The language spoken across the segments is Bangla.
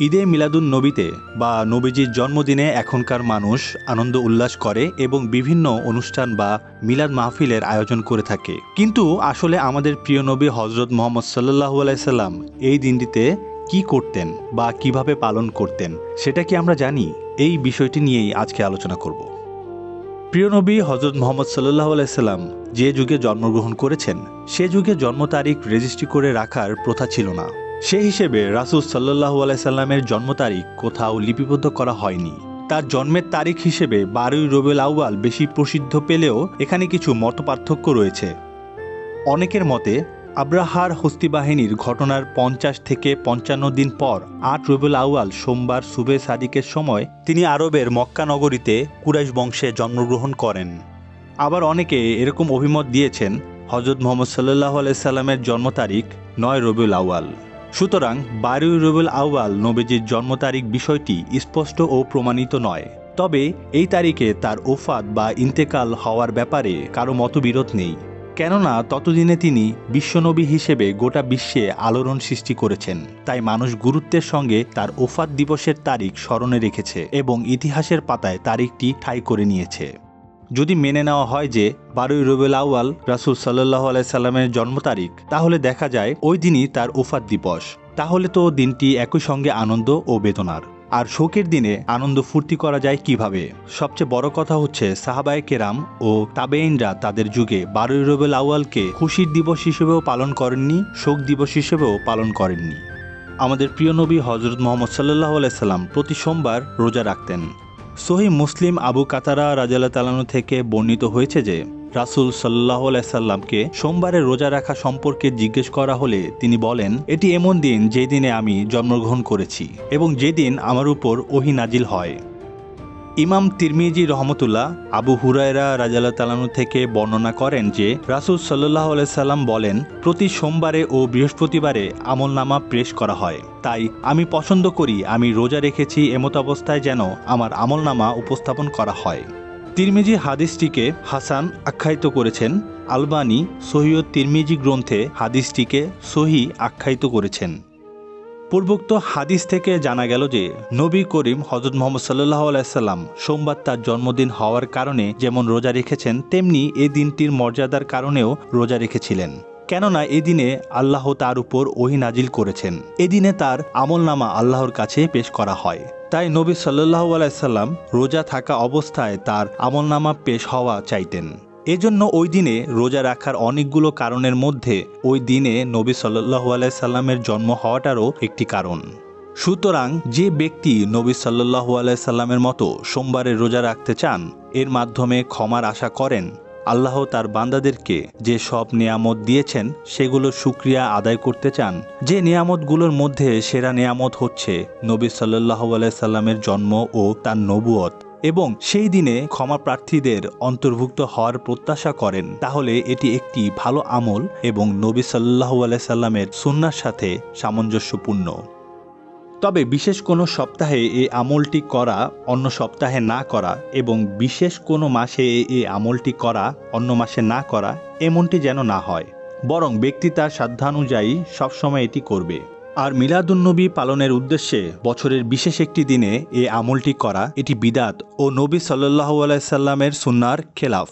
ঈদে মিলাদুন নবীতে বা নবীজির জন্মদিনে এখনকার মানুষ আনন্দ উল্লাস করে এবং বিভিন্ন অনুষ্ঠান বা মিলাদ মাহফিলের আয়োজন করে থাকে। কিন্তু আসলে আমাদের প্রিয় নবী হজরত মুহাম্মদ সাল্লাল্লাহু আলাইহি সাল্লাম এই দিনটিতে কি করতেন বা কিভাবে পালন করতেন সেটা কি আমরা জানি? এই বিষয়টি নিয়েই আজকে আলোচনা করব। প্রিয় নবী হজরত মুহাম্মদ সাল্লাল্লাহু আলাইহি সাল্লাম যে যুগে জন্মগ্রহণ করেছেন সে যুগে জন্ম তারিখ রেজিস্ট্রি করে রাখার প্রথা ছিল না। সে হিসেবে রাসূল সাল্লাল্লাহু আলাইহি সাল্লামের জন্ম তারিখ কোথাও লিপিবদ্ধ করা হয়নি। তার জন্মের তারিখ হিসেবে 12ই রবিউল আউয়াল বেশি প্রসিদ্ধ পেলেও এখানে কিছু মতপার্থক্য রয়েছে। অনেকের মতে আব্রাহার হস্তি বাহিনীর ঘটনার 50 থেকে 55 দিন পর 8 রবিউল আউয়াল সোমবার সুবে সাদিকের সময় তিনি আরবের মক্কা নগরীতে কুরাইশ বংশে জন্মগ্রহণ করেন। আবার অনেকে এরকম অভিমত দিয়েছেন হজরত মুহাম্মদ সাল্লাল্লাহু আলাইহি সাল্লামের জন্ম তারিখ 9 রবিউল আউয়াল। সুতরাং 12 রবিউল আউয়াল নবীজির জন্ম তারিখ বিষয়টি স্পষ্ট ও প্রমাণিত নয়। তবে এই তারিখে তার ওফাত বা ইন্তেকাল হওয়ার ব্যাপারে কারো মতবিরোধ নেই, কেননা ততদিনে তিনি বিশ্বনবী হিসেবে গোটা বিশ্বে আলোড়ন সৃষ্টি করেছেন। তাই মানুষ গুরুত্বের সঙ্গে তার ওফাত দিবসের তারিখ স্মরণে রেখেছে এবং ইতিহাসের পাতায় তারিখটি ঠাঁই করে নিয়েছে। যদি মেনে নেওয়া হয় যে 12ই রবিউল আউয়াল রাসূল সাল্লাল্লাহু আলাইহি সাল্লামের জন্ম তারিখ, তাহলে দেখা যায় ওই দিনই তার ওফাত দিবস। তাহলে তো দিনটি একই সঙ্গে আনন্দ ও বেদনার। আর শোকের দিনে আনন্দ ফুর্তি করা যায় কিভাবে? সবচেয়ে বড় কথা হচ্ছে সাহাবায়ে কেরাম ও তাবেঈনরা তাদের যুগে 12ই রবিউল আউয়ালকে খুশির দিবস হিসেবেও পালন করেননি, শোক দিবস হিসেবেও পালন করেননি। আমাদের প্রিয় নবী হজরত মুহাম্মদ সাল্লাল্লাহু আলাইহি সাল্লাম প্রতি সোমবার রোজা রাখতেন। সহিহ মুসলিম আবু কাতারা রাদিয়াল্লাহু তাআলা আনহু থেকে বর্ণিত হয়েছে যে রাসূল সাল্লাল্লাহু আলাইহি সাল্লামকে সোমবারে রোজা রাখা সম্পর্কে জিজ্ঞেস করা হলে তিনি বলেন, এটি এমন দিন যে দিনে আমি জন্মগ্রহণ করেছি এবং যেদিন আমার উপর ওহী নাজিল হয়। ইমাম তিরমিজি রহমতুল্লাহ আবু হুরায়রা রাদিয়াল্লাহু তাআলা আনহু থেকে বর্ণনা করেন যে রাসূল সাল্লাল্লাহু আলাইহি সাল্লাম বলেন, প্রতি সোমবারে ও বৃহস্পতিবারে আমলনামা পেশ করা হয়। তাই আমি পছন্দ করি আমি রোজা রেখেছি এমত অবস্থায় যেন আমার আমলনামা উপস্থাপন করা হয়। তিরমিজি হাদিসটিকে হাসান আখ্যায়িত করেছেন। আলবানী সহিহ তিরমিজি গ্রন্থে হাদিসটিকে সহিহ আখ্যায়িত করেছেন। পূর্বোক্ত হাদিস থেকে জানা গেল যে নবী করিম হযরত মুহাম্মদ সাল্লাল্লাহু আলাইহি সাল্লাম সোমবার তার জন্মদিন হওয়ার কারণে যেমন রোজা রেখেছেন, তেমনি এই দিনটির মর্যাদার কারণেও রোজা রেখেছিলেন। কেননা এই দিনে আল্লাহ তার উপর ওহী নাজিল করেছেন। এদিনে তার আমলনামা আল্লাহর কাছে পেশ করা হয়। তাই নবী সাল্লাল্লাহু আলাইহি সাল্লাম রোজা থাকা অবস্থায় তার আমলনামা পেশ হওয়া চাইতেন। এজন্য ওই দিনে রোজা রাখার অনেকগুলো কারণের মধ্যে ওই দিনে নবী সাল্লাল্লাহু আলাইহি সাল্লামের জন্ম হওয়াটারও একটি কারণ। সুতরাং যে ব্যক্তি নবী সাল্লাল্লাহু আলাইহি সাল্লামের মতো সোমবারে রোজা রাখতে চান, এর মাধ্যমে ক্ষমার আশা করেন, আল্লাহ তার বান্দাদেরকে যে সব নেয়ামত দিয়েছেন সেগুলো শুকরিয়া আদায় করতে চান, যে নেয়ামতগুলোর মধ্যে সেরা নেয়ামত হচ্ছে নবী সাল্লাল্লাহু আলাইহি সাল্লামের জন্ম ও তার নবুয়ত, এবং সেই দিনে ক্ষমা প্রার্থীদের অন্তর্ভুক্ত হওয়ার প্রত্যাশা করেন, তাহলে এটি একটি ভালো আমল এবং নবী সাল্লাল্লাহু আলাইহি সাল্লামের সুন্নাহর সাথে সামঞ্জস্যপূর্ণ। তবে বিশেষ কোনো সপ্তাহে এই আমলটি করা অন্য সপ্তাহে না করা এবং বিশেষ কোনো মাসে এই আমলটি করা অন্য মাসে না করা এমনটি যেন না হয়, বরং ব্যক্তি তার সাধ্যানুযায়ী সবসময় এটি করবে। আর মিলাদুন্নবী পালনের উদ্দেশ্যে বছরের বিশেষ একটি দিনে এই আমলটি করা এটি বিদআত ও নবী সাল্লাল্লাহু আলাইহি সাল্লামের সুন্নাহর খেলাফ।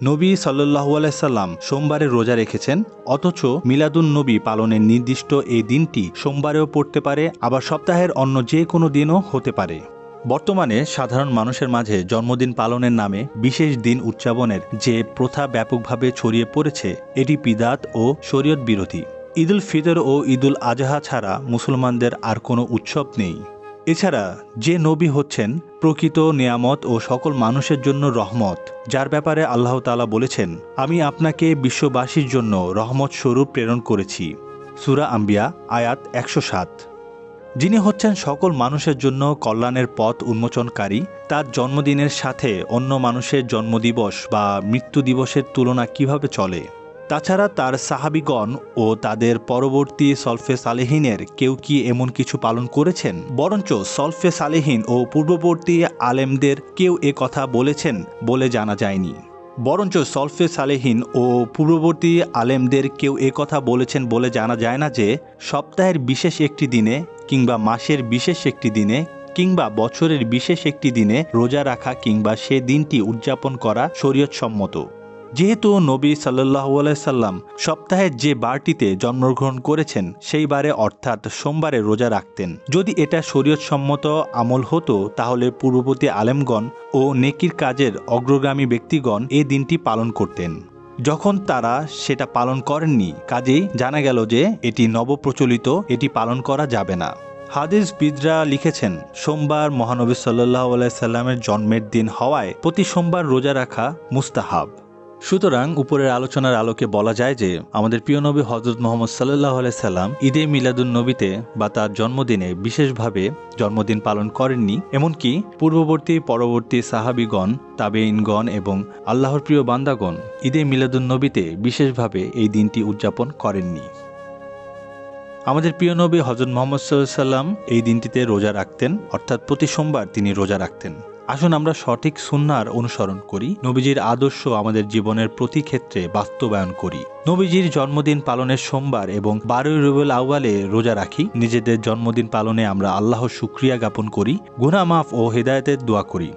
নবী সাল্লাল্লাহু আলাইহি সাল্লাম সোমবারে রোজা রেখেছেন, অথচ মিলাদুন্নবী পালনের নির্দিষ্ট এই দিনটি সোমবারেও পড়তে পারে, আবার সপ্তাহের অন্য যে কোনো দিনও হতে পারে। বর্তমানে সাধারণ মানুষের মাঝে জন্মদিন পালনের নামে বিশেষ দিন উদযাপনের যে প্রথা ব্যাপকভাবে ছড়িয়ে পড়েছে, এটি বিদআত ও শরীয়ত বিরোধী। ঈদুল ফিতর ও ঈদুল আজহা ছাড়া মুসলমানদের আর কোনো উৎসব নেই। এছাড়া যে নবী হচ্ছেন প্রকৃত নেয়ামত ও সকল মানুষের জন্য রহমত, যার ব্যাপারে আল্লাহ তাআলা বলেছেন, আমি আপনাকে বিশ্ববাসীর জন্য রহমত স্বরূপ প্রেরণ করেছি। সূরা আম্বিয়া আয়াত 107। যিনি হচ্ছেন সকল মানুষের জন্য কল্যাণের পথ উন্মোচনকারী, তার জন্মদিনের সাথে অন্য মানুষের জন্মদিবস বা মৃত্যু দিবসের তুলনা কিভাবে চলে? তাছাড়া তার সাহাবীগণ ও তাদের পরবর্তী সলফে সালেহিনের কেউ কি এমন কিছু পালন করেছেন? বরঞ্চ সলফে সালেহিন ও পূর্ববর্তী আলেমদের কেউ এ কথা বলেছেন বলে জানা যায়নি। বরঞ্চ সলফে সালেহিন ও পূর্ববর্তী আলেমদের কেউ এ কথা বলেছেন বলে জানা যায় না যে সপ্তাহের বিশেষ একটি দিনে কিংবা মাসের বিশেষ একটি দিনে কিংবা বছরের বিশেষ একটি দিনে রোজা রাখা কিংবা সে দিনটি উদযাপন করা শরীয়তসম্মত। যেহেতু নবী সাল্লাল্লাহু আলাইহি সাল্লাম সপ্তাহের যে বারটিতে জন্মগ্রহণ করেছেন সেই বারে অর্থাৎ সোমবারে রোজা রাখতেন। যদি এটা শরীয়তসম্মত আমল হতো তাহলে পূর্ববর্তী আলেমগণ ও নেকির কাজের অগ্রগামী ব্যক্তিগণ এই দিনটি পালন করতেন। যখন তারা সেটা পালন করেননি, কাজেই জানা গেল যে এটি নবপ্রচলিত, এটি পালন করা যাবে না। হাদিসবিদরা লিখেছেন, সোমবার মহানবী সাল্লাল্লাহু আলাইহি সাল্লামের জন্মের দিন হওয়ায় প্রতি সোমবার রোজা রাখা মুস্তাহাব। সুতরাং উপরের আলোচনার আলোকে বলা যায় যে আমাদের প্রিয় নবী হযরত মুহাম্মদ সাল্লাল্লাহু আলাইহি সাল্লাম ঈদে মিলাদুন নবীতে বা তার জন্মদিনে বিশেষভাবে জন্মদিন পালন করেননি। এমনকি পরবর্তী সাহাবীগণ, তাবেঈনগণ এবং আল্লাহর প্রিয় বান্দাগণ ঈদে মিলাদুন নবীতে বিশেষভাবে এই দিনটি উদযাপন করেননি। আমাদের প্রিয় নবী হযরত মুহাম্মদ সাল্লাল্লাহু আলাইহি সাল্লাম এই দিনটিতে রোজা রাখতেন, অর্থাৎ প্রতি সোমবার তিনি রোজা রাখতেন। আসুন আমরা সঠিক সুন্নাহর অনুসরণ করি, নবীজির আদর্শ আমাদের জীবনের প্রতি ক্ষেত্রে বাস্তবায়ন করি। নবীজির জন্মদিন পালনের সোমবার এবং 12 রবিউল আউয়ালে রোজা রাখি। নিজেদের জন্মদিন পালনে আমরা আল্লাহর শুকরিয়া জ্ঞাপন করি, গুনাহ মাফ ও হেদায়েতের দোয়া করি।